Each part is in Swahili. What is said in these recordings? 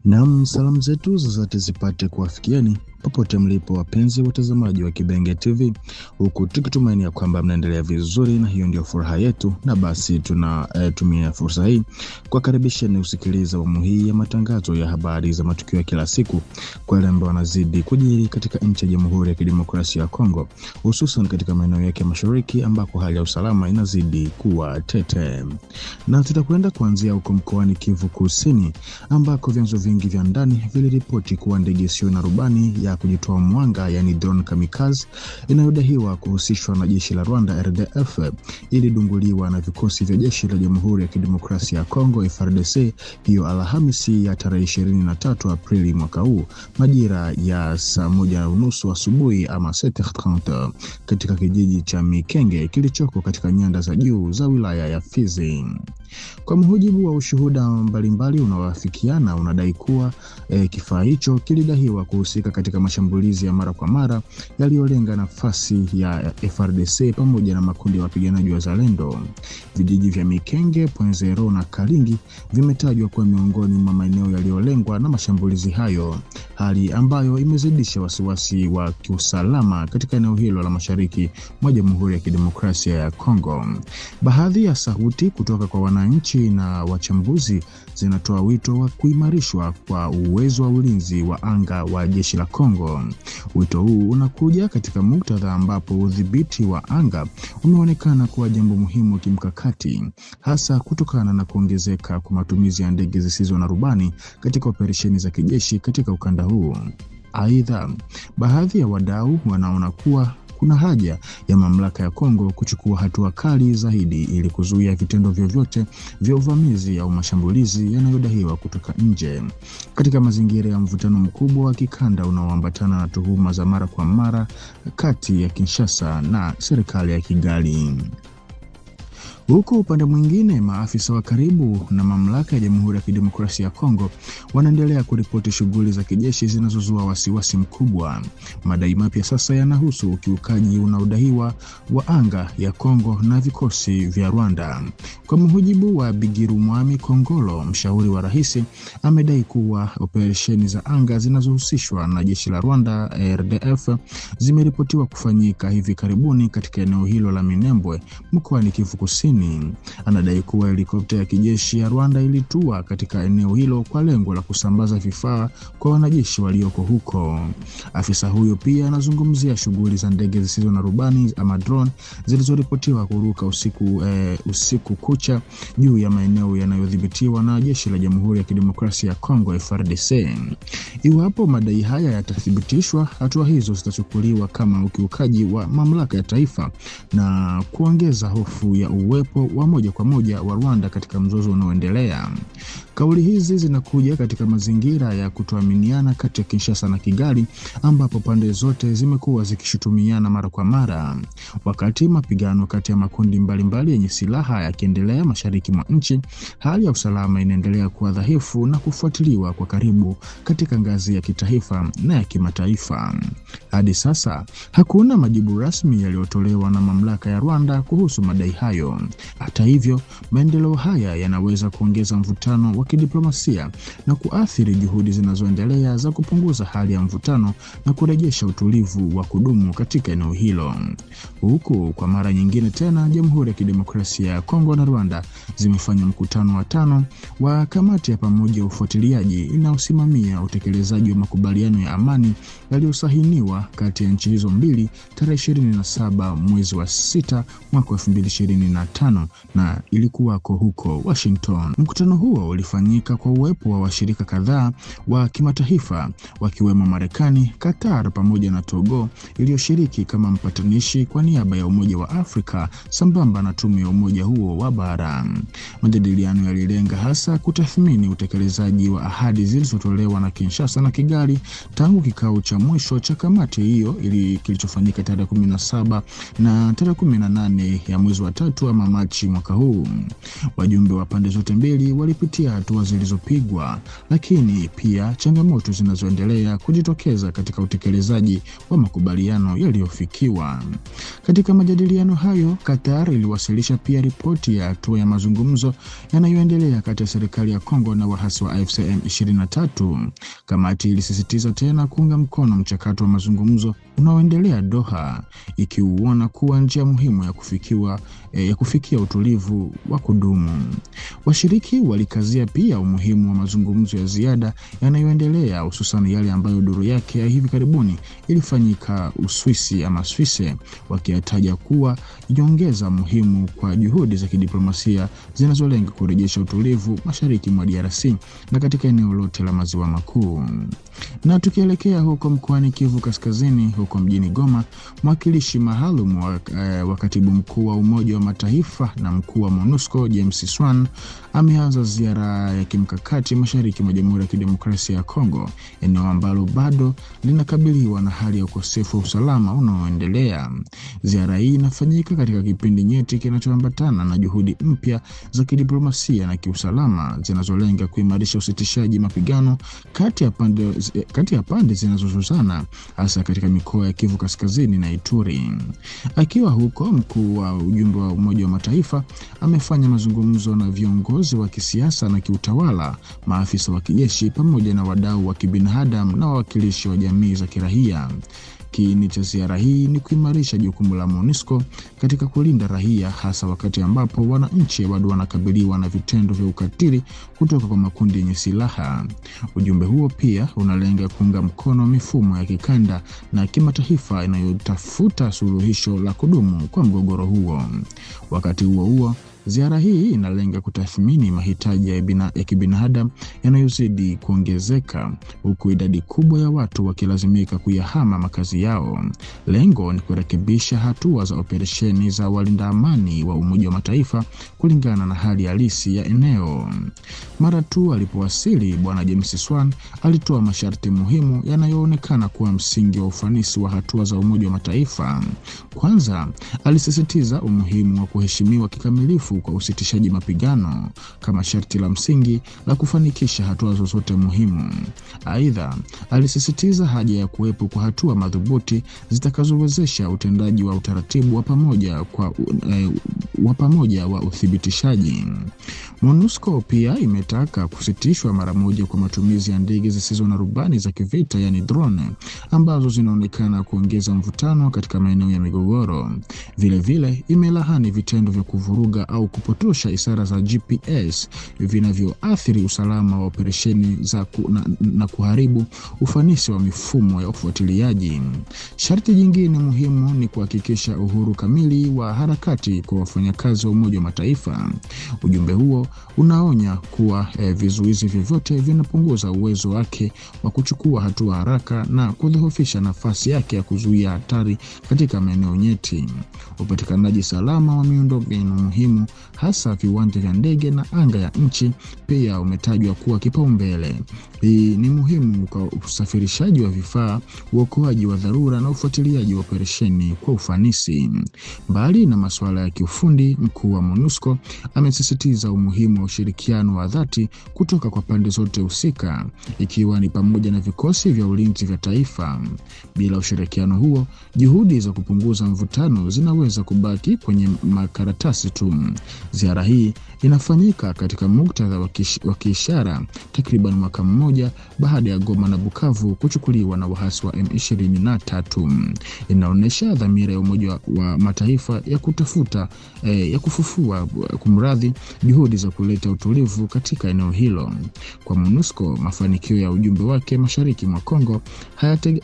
Naam, salamu zetu zote zipate kuwafikiani popote mlipo wapenzi watazamaji wa Kibenge TV, huku tukitumaini ya kwamba mnaendelea vizuri, na hiyo ndio furaha yetu. Na basi tunatumia fursa hii kuwakaribisha ni usikiliza awamu hii ya matangazo ya habari za matukio ya kila siku kwa wale ambao wanazidi kujiri katika nchi ya Jamhuri ya Kidemokrasia ya Kongo, hususan katika maeneo yake mashariki ambako hali ya usalama inazidi kuwa tete. Na tutakwenda kuanzia huko mkoani Kivu Kusini ambako vyanzo vingi vya ndani viliripoti kuwa ndege isiyo na rubani ya kujitoa mwanga yani drone kamikaze inayodaiwa kuhusishwa na jeshi la Rwanda RDF ilidunguliwa na vikosi vya jeshi la Jamhuri ya Kidemokrasia ya Kongo FARDC hiyo Alhamisi ya tarehe 23 Aprili mwaka huu majira ya saa 1:30 asubuhi ama 7:30 katika kijiji cha Mikenge kilichoko katika nyanda za juu za wilaya ya Fizi. Kwa mujibu wa ushuhuda mbalimbali unaoafikiana unadai kuwa kifaa hicho kilidaiwa kuhusika katika mashambulizi ya mara kwa mara yaliyolenga nafasi ya FARDC pamoja na makundi ya wapiganaji wa Zalendo. Vijiji vya Mikenge, Pwenzero na Kalingi vimetajwa kuwa miongoni mwa maeneo yaliyolengwa na mashambulizi hayo, hali ambayo imezidisha wasiwasi wa kiusalama katika eneo hilo la mashariki mwa Jamhuri ya Kidemokrasia ya Kongo. Baadhi ya sauti kutoka kwa wananchi na wachambuzi zinatoa wito wa kuimarishwa kwa uwezo wa ulinzi wa anga wa jeshi la Kongo. Wito huu unakuja katika muktadha ambapo udhibiti wa anga umeonekana kuwa jambo muhimu kimkakati, hasa kutokana na kuongezeka kwa matumizi ya ndege zisizo na rubani katika operesheni za kijeshi katika ukanda huu. Aidha, baadhi ya wadau wanaona kuwa kuna haja ya mamlaka ya Kongo kuchukua hatua kali zaidi ili kuzuia vitendo vyovyote vya uvamizi au mashambulizi yanayodaiwa kutoka nje. Katika mazingira ya mvutano mkubwa wa kikanda unaoambatana na tuhuma za mara kwa mara kati ya Kinshasa na serikali ya Kigali. Huku upande mwingine, maafisa wa karibu na mamlaka ya Jamhuri ya Kidemokrasia ya Kongo wanaendelea kuripoti shughuli za kijeshi zinazozua wasiwasi mkubwa. Madai mapya sasa yanahusu ukiukaji unaodaiwa wa anga ya Kongo na vikosi vya Rwanda. Kwa mujibu wa Bigirumwami Kongolo, mshauri wa rais, amedai kuwa operesheni za anga zinazohusishwa na jeshi la Rwanda RDF zimeripotiwa kufanyika hivi karibuni katika eneo hilo la Minembwe mkoani Kivu Kusini. Anadai kuwa helikopta ya kijeshi ya Rwanda ilitua katika eneo hilo kwa lengo la kusambaza vifaa kwa wanajeshi walioko huko. Afisa huyo pia anazungumzia shughuli za ndege zisizo na rubani ama drone zilizoripotiwa kuruka usiku kucha juu ya maeneo yanayodhibitiwa na jeshi la Jamhuri ya Kidemokrasia ya Kongo FARDC. Iwapo madai haya yatathibitishwa, hatua hizo zitachukuliwa kama ukiukaji wa mamlaka ya taifa na kuongeza hofu ya uwepo wa moja kwa moja wa Rwanda katika mzozo unaoendelea. Kauli hizi zinakuja katika mazingira ya kutoaminiana kati ya Kinshasa na Kigali ambapo pande zote zimekuwa zikishutumiana mara kwa mara. Wakati mapigano kati ya makundi mbalimbali yenye silaha yakiendelea mashariki mwa nchi, hali ya usalama inaendelea kuwa dhaifu na kufuatiliwa kwa karibu katika ngazi ya kitaifa na ya kimataifa. Hadi sasa hakuna majibu rasmi yaliyotolewa na mamlaka ya Rwanda kuhusu madai hayo. Hata hivyo, maendeleo haya yanaweza kuongeza mvutano wa kidiplomasia na kuathiri juhudi zinazoendelea za kupunguza hali ya mvutano na kurejesha utulivu wa kudumu katika eneo hilo. Huku kwa mara nyingine tena Jamhuri ya Kidemokrasia ya Kongo na Rwanda zimefanya mkutano wa 5 wa kamati ya pamoja ya ufuatiliaji inayosimamia utekelezaji wa makubaliano ya amani yaliyosahiniwa kati ya nchi hizo mbili tarehe 27 mwezi wa 6 mwaka 2025 na ilikuwako huko Washington. Mkutano huo ulifanyika kwa uwepo wa washirika kadhaa wa kimataifa wakiwemo Marekani, Qatar pamoja na Togo iliyoshiriki kama mpatanishi kwa niaba ya Umoja wa Afrika sambamba na tume ya umoja huo wa bara. Majadiliano yalilenga hasa kutathmini utekelezaji wa ahadi zilizotolewa na Kinshasa na Kigali tangu kikao cha mwisho cha kamati hiyo kilichofanyika tarehe 17 na tarehe 18 ya mwezi wa 3 ama Machi mwaka huu. Wajumbe wa pande zote mbili walipitia hatua zilizopigwa, lakini pia changamoto zinazoendelea kujitokeza katika utekelezaji wa makubaliano yaliyofikiwa. Katika majadiliano hayo, Qatar iliwasilisha pia ripoti ya hatua ya mazungumzo yanayoendelea kati ya serikali ya Kongo na waasi wa AFC M23. Kamati ilisisitiza tena kuunga mkono mchakato wa mazungumzo unaoendelea Doha, ikiuona kuwa njia muhimu ya kufikia utulivu wa kudumu. Washiriki walikazia pia umuhimu wa mazungumzo ya ziada yanayoendelea, hususan yale ambayo duru yake ya hivi karibuni ilifanyika Uswisi ama Swisse, wakiyataja kuwa nyongeza muhimu kwa juhudi za kidiplomasia zinazolenga kurejesha utulivu mashariki mwa DRC na katika eneo lote la Maziwa Makuu. Na tukielekea huko mkoani Kivu Kaskazini, huko mjini Goma, mwakilishi maalum wa katibu mkuu wa Umoja wa Mataifa na mkuu wa MONUSCO James Swan ameanza ziara ya kimkakati mashariki mwa Jamhuri ya Kidemokrasia ya Kongo, eneo ambalo bado linakabiliwa na hali ya ukosefu wa usalama unaoendelea. Ziara hii inafanyika katika kipindi nyeti kinachoambatana na juhudi mpya za kidiplomasia na kiusalama zinazolenga kuimarisha usitishaji mapigano kati ya pande zinazozozana, hasa katika mikoa ya Kivu Kaskazini na Ituri. Akiwa huko, mkuu wa ujumbe wa Umoja wa Mataifa amefanya mazungumzo na viongozi wa kisiasa na kiutawala, maafisa wa kijeshi pamoja na wadau wa kibinadamu na wawakilishi wa jamii za kiraia. Kiini cha ziara hii ni kuimarisha jukumu la MONUSCO katika kulinda raia, hasa wakati ambapo wananchi bado wanakabiliwa na vitendo vya ukatili kutoka kwa makundi yenye silaha. Ujumbe huo pia unalenga kuunga mkono mifumo ya kikanda na kimataifa inayotafuta suluhisho la kudumu kwa mgogoro huo. Wakati huo huo, ziara hii inalenga kutathmini mahitaji ya kibinadamu yanayozidi kuongezeka, huku idadi kubwa ya watu wakilazimika kuyahama makazi yao. Lengo ni kurekebisha hatua za operesheni za walinda amani wa Umoja wa Mataifa kulingana na hali halisi ya eneo. Mara tu alipowasili, Bwana James Swan alitoa masharti muhimu yanayoonekana kuwa msingi wa ufanisi wa hatua za Umoja wa Mataifa. Kwanza, alisisitiza umuhimu wa kuheshimiwa kikamilifu kwa usitishaji mapigano kama sharti la msingi la kufanikisha hatua zozote muhimu. Aidha, alisisitiza haja ya kuwepo kwa hatua madhubuti zitakazowezesha utendaji wa utaratibu wa pamoja wa uthibitishaji. MONUSCO pia imetaka kusitishwa mara moja kwa matumizi ya ndege zisizo na rubani za kivita, yani drone, ambazo zinaonekana kuongeza mvutano katika maeneo ya migogoro. Vile imelahani vitendo vya kuvuruga au kupotosha ishara za GPS vinavyoathiri usalama wa operesheni na kuharibu ufanisi wa mifumo ya ufuatiliaji. Sharti jingine muhimu ni kuhakikisha uhuru kamili wa harakati kwa wafanyakazi wa Umoja wa Mataifa. Ujumbe huo unaonya kuwa vizuizi vyovyote vinapunguza uwezo wake wa kuchukua hatua haraka na kudhoofisha nafasi yake ya kuzuia hatari katika maeneo nyeti. Upatikanaji salama wa miundombinu muhimu, hasa viwanja vya ndege na anga ya nchi, pia umetajwa kuwa kipaumbele. Hii ni muhimu kwa usafirishaji wa vifaa, uokoaji wa dharura na ufuatiliaji wa operesheni kwa ufanisi. Mbali na masuala ya kiufundi, mkuu wa MONUSCO amesisitiza umuhimu wa ushirikiano wa dhati kutoka kwa pande zote husika, ikiwa ni pamoja na vikosi vya ulinzi vya taifa. Bila ushirikiano huo, juhudi za kupunguza mvutano zinaweza kubaki kwenye makaratasi tu. Ziara hii inafanyika katika muktadha wa kiishara takriban mwaka mmoja baada ya Goma na Bukavu kuchukuliwa na waasi wa M23. Inaonyesha dhamira ya Umoja wa Mataifa ya kufufua juhudi za kuleta utulivu katika eneo hilo. Kwa MONUSCO, mafanikio ya ujumbe wake mashariki mwa Kongo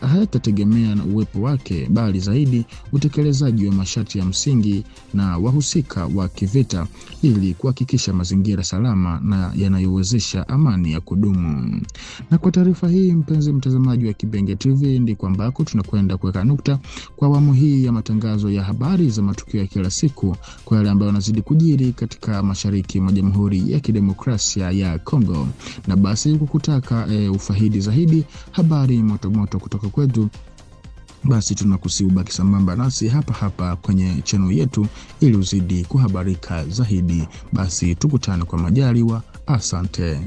hayatategemea na uwepo wake, bali zaidi utekelezaji wa masharti ya msingi na wahusika wa kivita ili kuhakikisha mazingira salama na yanayowezesha amani ya kudumu. Na kwa taarifa hii, mpenzi mtazamaji wa Kibenge TV, ndiko ambako tunakwenda kuweka nukta kwa awamu hii ya matangazo ya habari za matukio ya kila siku kwa yale ambayo yanazidi kujiri katika mashariki mwa Jamhuri ya Kidemokrasia ya Kongo. Na basi kukutaka ufaidi zaidi habari moto kutoka kwetu, basi tunakusihi ubaki sambamba nasi hapa kwenye channel yetu ili uzidi kuhabarika zaidi. Basi tukutane kwa majaliwa. Asante.